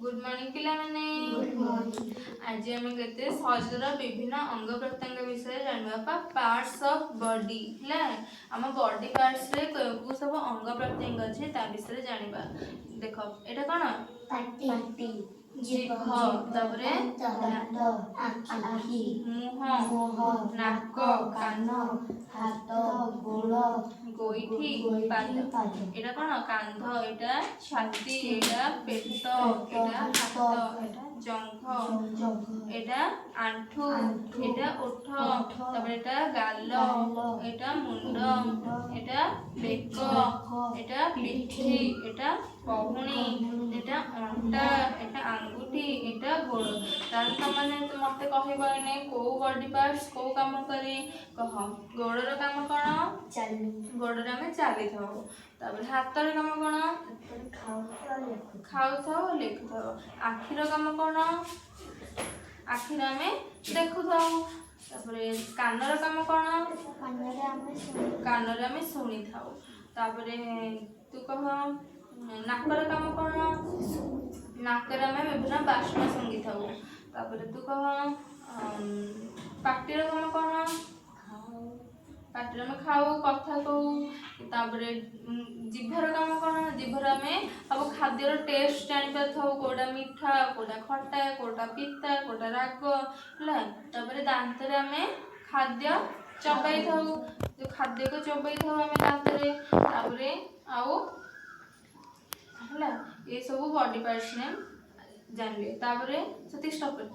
Good morning पिला माने। Good morning. आज आम केते शरीर विभिन्न अंग प्रत्यंग विषय जानबा पार्ट्स ऑफ बॉडी है आम बॉडी पार्ट्स रे को सब अंग प्रत्यंग अछि ता विषय जानबा। देखो एटा कोन पाटी जीभ तबरे आखि मुंह नाक कान हाथ गोड़ गोइठी पाद एटा कोन कांध एटा छाती एटा पेट एटा हाथ एटा जंघ एटा आंठू एटा ओठ तबरे एटा गाल एटा मुंड एटा बेक एटा पिठी एटा पहुणी एटा अंटा एटा आंगुठी एटा गोड़ तार तमाने मते कहबा ने को बॉडी पार्ट्स को काम करे कह गोड़र काम कोन चालू गोड़र में चाली थाओ तापर हाथर काम कोन खाउ थाओ लेखु थाओ आखिर काम कोन आखिर में देखु थाओ तापरे कानर काम कोन कानर में सुनी थाओ तापरे तू कह नाकर काम कोन नाकर में विभिन्न बाष्प संगी थाओ तापरे तू कह पाटीर काम कोन पाटीर में खाओ कथा कहू तापरे जिभर काम कोन जिभर में अब खाद्यर टेस्ट जानि पाथाउ कोडा मीठा कोडा खट्टा कोडा पिता कोडा राग हला तापरे दांत रे हमें खाद्य चबाई थाउ जो खाद्य को चबाई थाउ हमें दांत रे तापरे आउ हला ये सब बॉडी पार्ट्स नेम जानबे तापरे सती स्टॉप